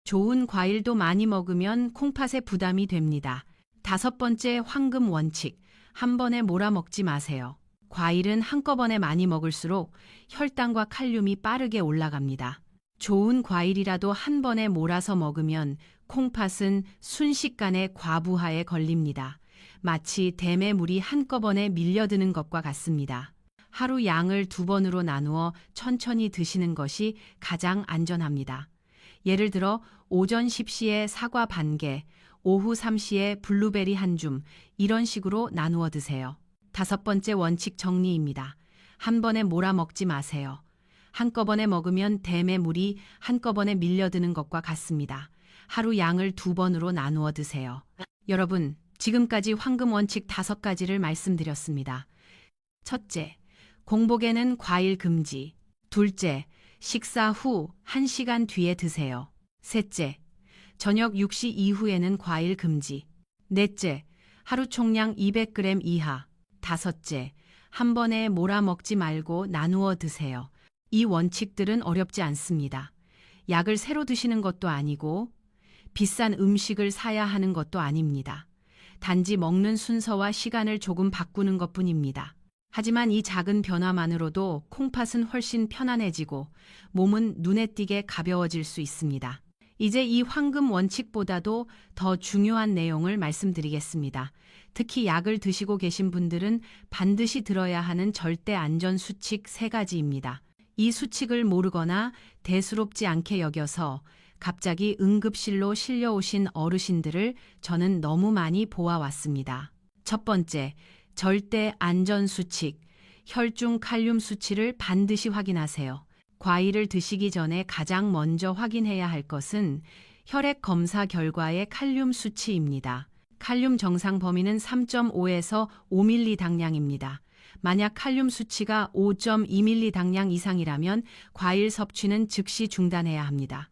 좋은 과일도 많이 먹으면 콩팥에 부담이 됩니다. 다섯 번째 황금 원칙, 한 번에 몰아먹지 마세요. 과일은 한꺼번에 많이 먹을수록 혈당과 칼륨이 빠르게 올라갑니다. 좋은 과일이라도 한 번에 몰아서 먹으면 콩팥은 순식간에 과부하에 걸립니다. 마치 댐에 물이 한꺼번에 밀려드는 것과 같습니다. 하루 양을 2번으로 나누어 천천히 드시는 것이 가장 안전합니다. 예를 들어 오전 10시에 사과 반 개, 오후 3시에 블루베리 한 줌, 이런 식으로 나누어 드세요. 다섯 번째 원칙 정리입니다. 한 번에 몰아먹지 마세요. 한꺼번에 먹으면 댐에 물이 한꺼번에 밀려드는 것과 같습니다. 하루 양을 2번으로 나누어 드세요. 여러분, 지금까지 황금 원칙 5가지를 말씀드렸습니다. 첫째, 공복에는 과일 금지. 둘째, 식사 후 1시간 뒤에 드세요. 셋째, 저녁 6시 이후에는 과일 금지. 넷째, 하루 총량 200g 이하. 다섯째, 한 번에 몰아먹지 말고 나누어 드세요. 이 원칙들은 어렵지 않습니다. 약을 새로 드시는 것도 아니고 비싼 음식을 사야 하는 것도 아닙니다. 단지 먹는 순서와 시간을 조금 바꾸는 것뿐입니다. 하지만 이 작은 변화만으로도 콩팥은 훨씬 편안해지고 몸은 눈에 띄게 가벼워질 수 있습니다. 이제 이 황금 원칙보다도 더 중요한 내용을 말씀드리겠습니다. 특히 약을 드시고 계신 분들은 반드시 들어야 하는 절대 안전 수칙 3가지입니다. 이 수칙을 모르거나 대수롭지 않게 여겨서 갑자기 응급실로 실려오신 어르신들을 저는 너무 많이 보아왔습니다. 첫 번째, 절대 안전 수칙, 혈중 칼륨 수치를 반드시 확인하세요. 과일을 드시기 전에 가장 먼저 확인해야 할 것은 혈액 검사 결과의 칼륨 수치입니다. 칼륨 정상 범위는 3.5에서 5mg 당량입니다. 만약 칼륨 수치가 5.2mg 당량 이상이라면 과일 섭취는 즉시 중단해야 합니다.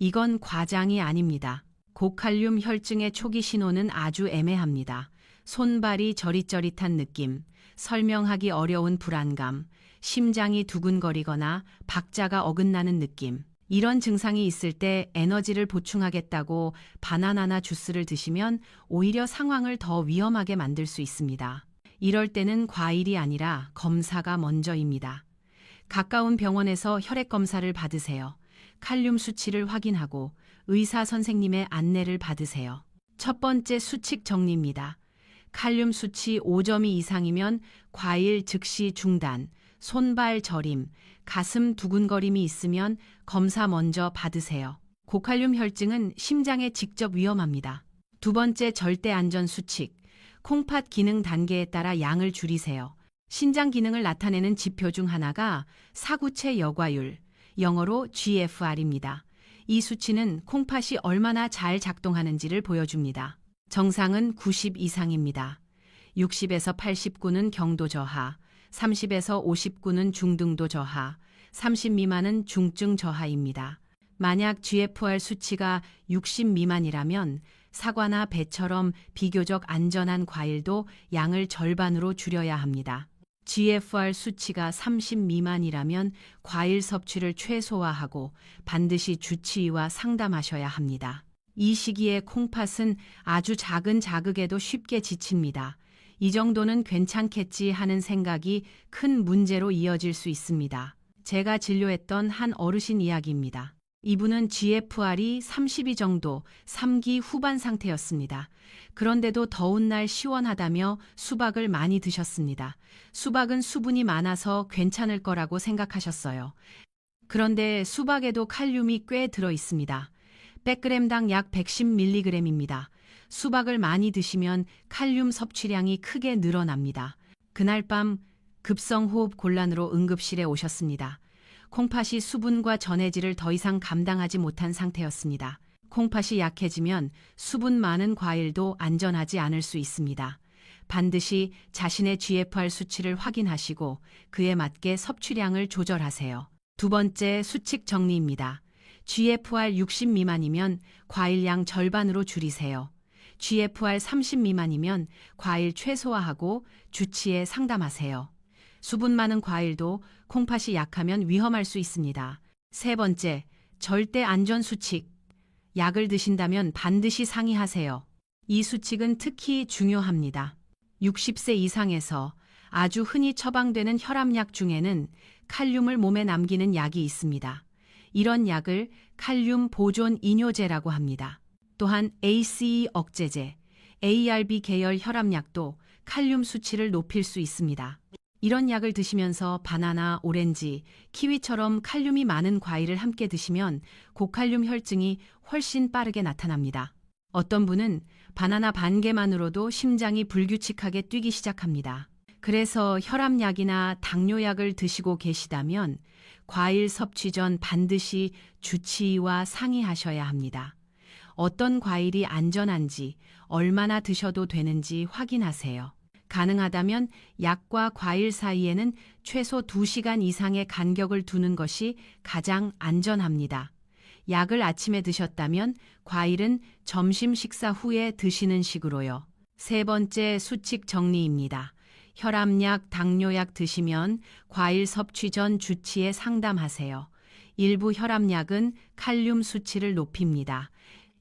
이건 과장이 아닙니다. 고칼륨 혈증의 초기 신호는 아주 애매합니다. 손발이 저릿저릿한 느낌, 설명하기 어려운 불안감, 심장이 두근거리거나 박자가 어긋나는 느낌. 이런 증상이 있을 때 에너지를 보충하겠다고 바나나나 주스를 드시면 오히려 상황을 더 위험하게 만들 수 있습니다. 이럴 때는 과일이 아니라 검사가 먼저입니다. 가까운 병원에서 혈액 검사를 받으세요. 칼륨 수치를 확인하고 의사 선생님의 안내를 받으세요. 첫 번째 수칙 정리입니다. 칼륨 수치 5점이 이상이면 과일 즉시 중단, 손발 저림, 가슴 두근거림이 있으면 검사 먼저 받으세요. 고칼륨 혈증은 심장에 직접 위험합니다. 두 번째 절대 안전 수칙, 콩팥 기능 단계에 따라 양을 줄이세요. 신장 기능을 나타내는 지표 중 하나가 사구체 여과율, 영어로 GFR입니다. 이 수치는 콩팥이 얼마나 잘 작동하는지를 보여줍니다. 정상은 90 이상입니다. 60에서 89는 경도 저하, 30에서 59는 중등도 저하, 30 미만은 중증 저하입니다. 만약 GFR 수치가 60 미만이라면 사과나 배처럼 비교적 안전한 과일도 양을 절반으로 줄여야 합니다. GFR 수치가 30 미만이라면 과일 섭취를 최소화하고 반드시 주치의와 상담하셔야 합니다. 이 시기에 콩팥은 아주 작은 자극에도 쉽게 지칩니다. 이 정도는 괜찮겠지 하는 생각이 큰 문제로 이어질 수 있습니다. 제가 진료했던 한 어르신 이야기입니다. 이분은 GFR이 32 정도 3기 후반 상태였습니다. 그런데도 더운 날 시원하다며 수박을 많이 드셨습니다. 수박은 수분이 많아서 괜찮을 거라고 생각하셨어요. 그런데 수박에도 칼륨이 꽤 들어 있습니다. 100g당 약 110mg입니다. 수박을 많이 드시면 칼륨 섭취량이 크게 늘어납니다. 그날 밤 급성호흡 곤란으로 응급실에 오셨습니다. 콩팥이 수분과 전해질을 더 이상 감당하지 못한 상태였습니다. 콩팥이 약해지면 수분 많은 과일도 안전하지 않을 수 있습니다. 반드시 자신의 GFR 수치를 확인하시고 그에 맞게 섭취량을 조절하세요. 두 번째, 수칙 정리입니다. GFR 60 미만이면 과일량 절반으로 줄이세요. GFR 30 미만이면 과일 최소화하고 주치의 상담하세요. 수분 많은 과일도 콩팥이 약하면 위험할 수 있습니다. 세 번째, 절대 안전 수칙. 약을 드신다면 반드시 상의하세요. 이 수칙은 특히 중요합니다. 60세 이상에서 아주 흔히 처방되는 혈압약 중에는 칼륨을 몸에 남기는 약이 있습니다. 이런 약을 칼륨 보존 이뇨제라고 합니다. 또한 ACE 억제제, ARB 계열 혈압약도 칼륨 수치를 높일 수 있습니다. 이런 약을 드시면서 바나나, 오렌지, 키위처럼 칼륨이 많은 과일을 함께 드시면 고칼륨 혈증이 훨씬 빠르게 나타납니다. 어떤 분은 바나나 반 개만으로도 심장이 불규칙하게 뛰기 시작합니다. 그래서 혈압약이나 당뇨약을 드시고 계시다면 과일 섭취 전 반드시 주치의와 상의하셔야 합니다. 어떤 과일이 안전한지, 얼마나 드셔도 되는지 확인하세요. 가능하다면 약과 과일 사이에는 최소 2시간 이상의 간격을 두는 것이 가장 안전합니다. 약을 아침에 드셨다면 과일은 점심 식사 후에 드시는 식으로요. 세 번째, 수칙 정리입니다. 혈압약, 당뇨약 드시면 과일 섭취 전 주치의 상담하세요. 일부 혈압약은 칼륨 수치를 높입니다.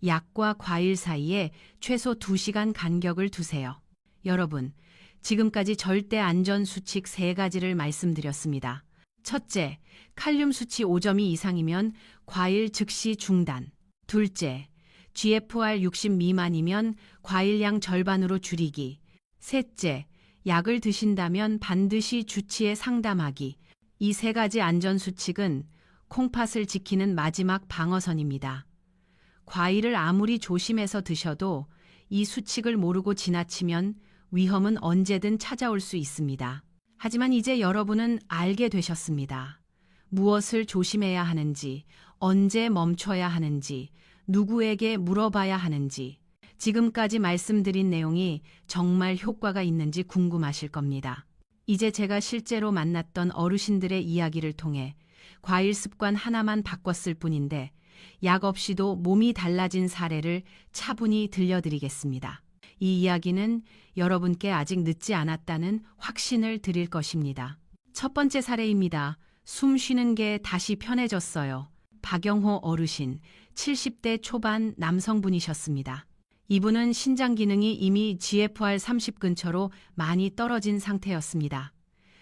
약과 과일 사이에 최소 2시간 간격을 두세요. 여러분, 지금까지 절대 안전 수칙 3가지를 말씀드렸습니다. 첫째, 칼륨 수치 5점이 이상이면 과일 즉시 중단. 둘째, GFR 60 미만이면 과일량 절반으로 줄이기. 셋째, 약을 드신다면 반드시 주치의 상담하기. 이 3가지 안전 수칙은 콩팥을 지키는 마지막 방어선입니다. 과일을 아무리 조심해서 드셔도 이 수칙을 모르고 지나치면 위험은 언제든 찾아올 수 있습니다. 하지만 이제 여러분은 알게 되셨습니다. 무엇을 조심해야 하는지, 언제 멈춰야 하는지, 누구에게 물어봐야 하는지, 지금까지 말씀드린 내용이 정말 효과가 있는지 궁금하실 겁니다. 이제 제가 실제로 만났던 어르신들의 이야기를 통해 과일 습관 하나만 바꿨을 뿐인데 약 없이도 몸이 달라진 사례를 차분히 들려드리겠습니다. 이 이야기는 여러분께 아직 늦지 않았다는 확신을 드릴 것입니다. 첫 번째 사례입니다. 숨 쉬는 게 다시 편해졌어요. 박영호 어르신, 70대 초반 남성분이셨습니다. 이분은 신장 기능이 이미 GFR 30 근처로 많이 떨어진 상태였습니다.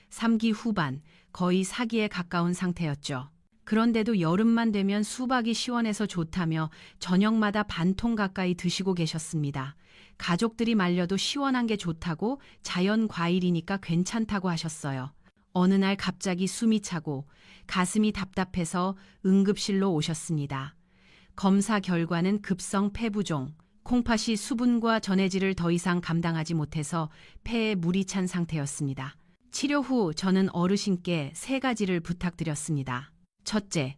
3기 후반, 거의 4기에 가까운 상태였죠. 그런데도 여름만 되면 수박이 시원해서 좋다며 저녁마다 반통 가까이 드시고 계셨습니다. 가족들이 말려도 시원한 게 좋다고 자연 과일이니까 괜찮다고 하셨어요. 어느 날 갑자기 숨이 차고 가슴이 답답해서 응급실로 오셨습니다. 검사 결과는 급성 폐부종, 콩팥이 수분과 전해질을 더 이상 감당하지 못해서 폐에 물이 찬 상태였습니다. 치료 후 저는 어르신께 3가지를 부탁드렸습니다. 첫째,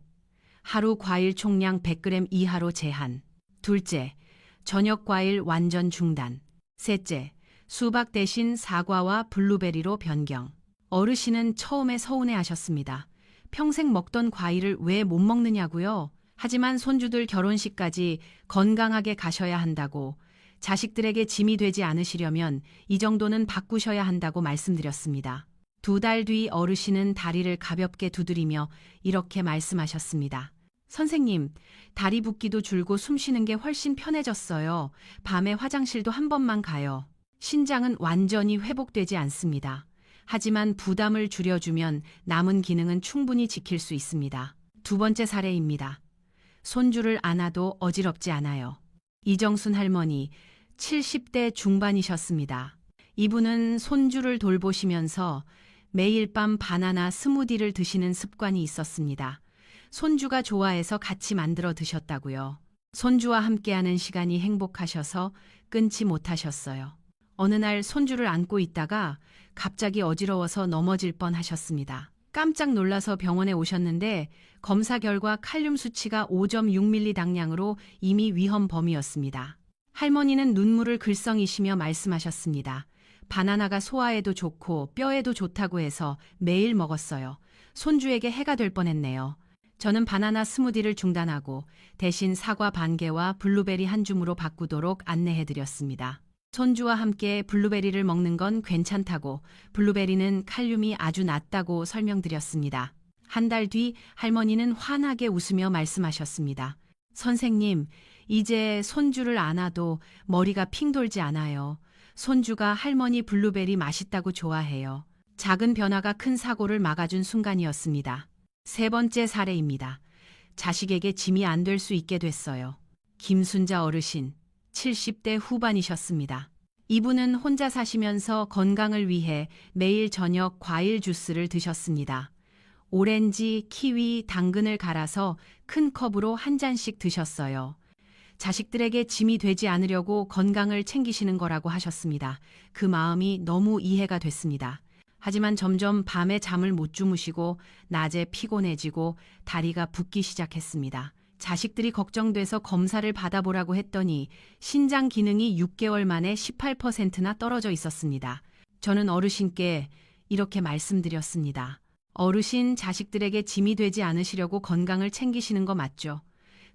하루 과일 총량 100g 이하로 제한. 둘째, 저녁 과일 완전 중단. 셋째, 수박 대신 사과와 블루베리로 변경. 어르신은 처음에 서운해하셨습니다. 평생 먹던 과일을 왜 못 먹느냐고요? 하지만 손주들 결혼식까지 건강하게 가셔야 한다고, 자식들에게 짐이 되지 않으시려면 이 정도는 바꾸셔야 한다고 말씀드렸습니다. 2달 뒤 어르신은 다리를 가볍게 두드리며 이렇게 말씀하셨습니다. 선생님, 다리 붓기도 줄고 숨 쉬는 게 훨씬 편해졌어요. 밤에 화장실도 한 번만 가요. 신장은 완전히 회복되지 않습니다. 하지만 부담을 줄여주면 남은 기능은 충분히 지킬 수 있습니다. 두 번째 사례입니다. 손주를 안아도 어지럽지 않아요. 이정순 할머니, 70대 중반이셨습니다. 이분은 손주를 돌보시면서 매일 밤 바나나 스무디를 드시는 습관이 있었습니다. 손주가 좋아해서 같이 만들어 드셨다고요. 손주와 함께하는 시간이 행복하셔서 끊지 못하셨어요. 어느 날 손주를 안고 있다가 갑자기 어지러워서 넘어질 뻔 하셨습니다. 깜짝 놀라서 병원에 오셨는데 검사 결과 칼륨 수치가 5.6mg 당량으로 이미 위험 범위였습니다. 할머니는 눈물을 글썽이시며 말씀하셨습니다. 바나나가 소화에도 좋고 뼈에도 좋다고 해서 매일 먹었어요. 손주에게 해가 될 뻔했네요. 저는 바나나 스무디를 중단하고 대신 사과 반 개와 블루베리 한 줌으로 바꾸도록 안내해드렸습니다. 손주와 함께 블루베리를 먹는 건 괜찮다고, 블루베리는 칼륨이 아주 낮다고 설명드렸습니다. 한 달 뒤 할머니는 환하게 웃으며 말씀하셨습니다. 선생님, 이제 손주를 안아도 머리가 핑 돌지 않아요. 손주가 할머니 블루베리 맛있다고 좋아해요. 작은 변화가 큰 사고를 막아준 순간이었습니다. 세 번째 사례입니다. 자식에게 짐이 안 될 수 있게 됐어요. 김순자 어르신, 70대 후반이셨습니다. 이분은 혼자 사시면서 건강을 위해 매일 저녁 과일 주스를 드셨습니다. 오렌지, 키위, 당근을 갈아서 큰 컵으로 한 잔씩 드셨어요. 자식들에게 짐이 되지 않으려고 건강을 챙기시는 거라고 하셨습니다. 그 마음이 너무 이해가 됐습니다. 하지만 점점 밤에 잠을 못 주무시고 낮에 피곤해지고 다리가 붓기 시작했습니다. 자식들이 걱정돼서 검사를 받아보라고 했더니 신장 기능이 6개월 만에 18%나 떨어져 있었습니다. 저는 어르신께 이렇게 말씀드렸습니다. 어르신, 자식들에게 짐이 되지 않으시려고 건강을 챙기시는 거 맞죠?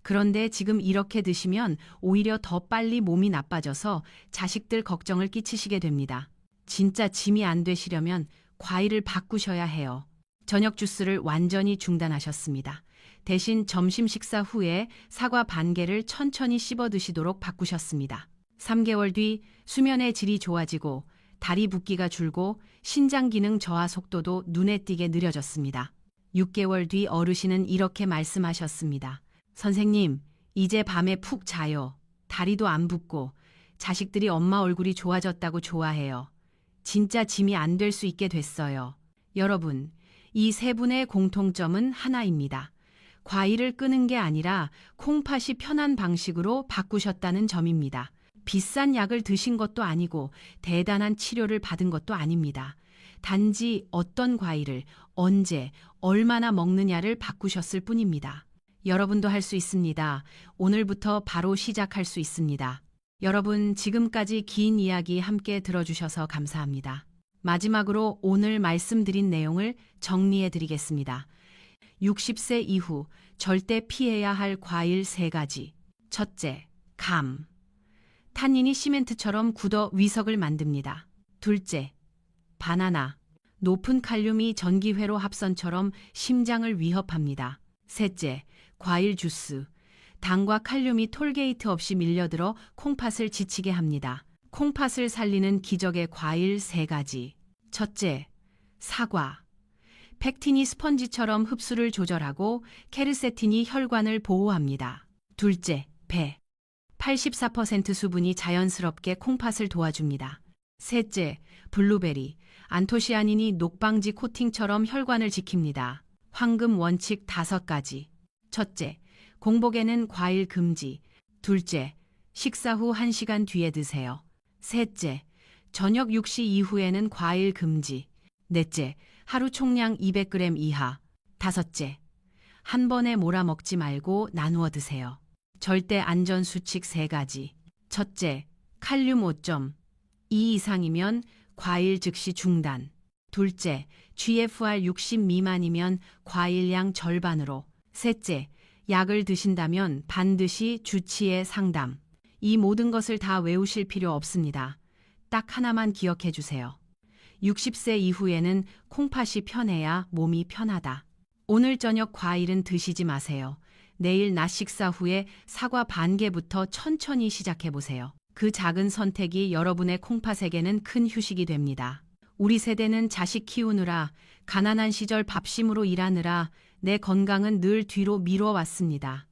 그런데 지금 이렇게 드시면 오히려 더 빨리 몸이 나빠져서 자식들 걱정을 끼치시게 됩니다. 진짜 짐이 안 되시려면 과일을 바꾸셔야 해요. 저녁 주스를 완전히 중단하셨습니다. 대신 점심 식사 후에 사과 반 개를 천천히 씹어 드시도록 바꾸셨습니다. 3개월 뒤 수면의 질이 좋아지고 다리 붓기가 줄고 신장 기능 저하 속도도 눈에 띄게 느려졌습니다. 6개월 뒤 어르신은 이렇게 말씀하셨습니다. 선생님, 이제 밤에 푹 자요. 다리도 안 붓고 자식들이 엄마 얼굴이 좋아졌다고 좋아해요. 진짜 짐이 안 될 수 있게 됐어요. 여러분, 이 세 분의 공통점은 하나입니다. 과일을 끄는 게 아니라 콩팥이 편한 방식으로 바꾸셨다는 점입니다. 비싼 약을 드신 것도 아니고 대단한 치료를 받은 것도 아닙니다. 단지 어떤 과일을 언제, 얼마나 먹느냐를 바꾸셨을 뿐입니다. 여러분도 할 수 있습니다. 오늘부터 바로 시작할 수 있습니다. 여러분, 지금까지 긴 이야기 함께 들어주셔서 감사합니다. 마지막으로 오늘 말씀드린 내용을 정리해 드리겠습니다. 60세 이후 절대 피해야 할 과일 3가지. 첫째, 감. 탄닌이 시멘트처럼 굳어 위석을 만듭니다. 둘째, 바나나. 높은 칼륨이 전기회로 합선처럼 심장을 위협합니다. 셋째, 과일 주스. 당과 칼륨이 톨게이트 없이 밀려들어 콩팥을 지치게 합니다. 콩팥을 살리는 기적의 과일 3가지. 첫째, 사과. 펙틴이 스펀지처럼 흡수를 조절하고 케르세틴이 혈관을 보호합니다. 둘째, 배. 84% 수분이 자연스럽게 콩팥을 도와줍니다. 셋째, 블루베리. 안토시아닌이 녹방지 코팅처럼 혈관을 지킵니다. 황금 원칙 5가지. 첫째, 공복에는 과일 금지. 둘째, 식사 후 1시간 뒤에 드세요. 셋째, 저녁 6시 이후에는 과일 금지. 넷째, 하루 총량 200g 이하. 다섯째, 한 번에 몰아먹지 말고 나누어 드세요. 절대 안전 수칙 3가지. 첫째, 칼륨 5.2 이상이면 과일 즉시 중단. 둘째, GFR 60 미만이면 과일량 절반으로. 셋째, 약을 드신다면 반드시 주치의 상담. 이 모든 것을 다 외우실 필요 없습니다. 딱 하나만 기억해 주세요. 60세 이후에는 콩팥이 편해야 몸이 편하다. 오늘 저녁 과일은 드시지 마세요. 내일 낮 식사 후에 사과 반 개부터 천천히 시작해 보세요. 그 작은 선택이 여러분의 콩팥에게는 큰 휴식이 됩니다. 우리 세대는 자식 키우느라, 가난한 시절 밥심으로 일하느라 내 건강은 늘 뒤로 미뤄왔습니다.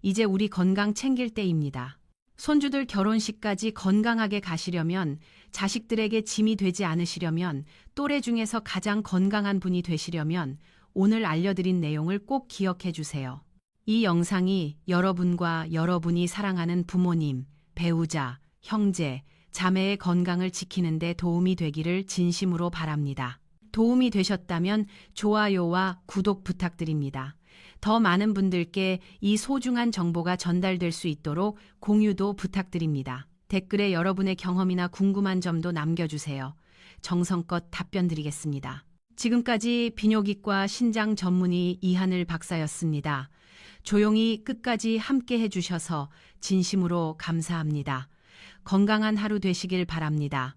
이제 우리 건강 챙길 때입니다. 손주들 결혼식까지 건강하게 가시려면, 자식들에게 짐이 되지 않으시려면, 또래 중에서 가장 건강한 분이 되시려면 오늘 알려드린 내용을 꼭 기억해 주세요. 이 영상이 여러분과 여러분이 사랑하는 부모님, 배우자, 형제, 자매의 건강을 지키는 데 도움이 되기를 진심으로 바랍니다. 도움이 되셨다면 좋아요와 구독 부탁드립니다. 더 많은 분들께 이 소중한 정보가 전달될 수 있도록 공유도 부탁드립니다. 댓글에 여러분의 경험이나 궁금한 점도 남겨주세요. 정성껏 답변 드리겠습니다. 지금까지 비뇨기과 신장 전문의 이하늘 박사였습니다. 조용히 끝까지 함께 해주셔서 진심으로 감사합니다. 건강한 하루 되시길 바랍니다.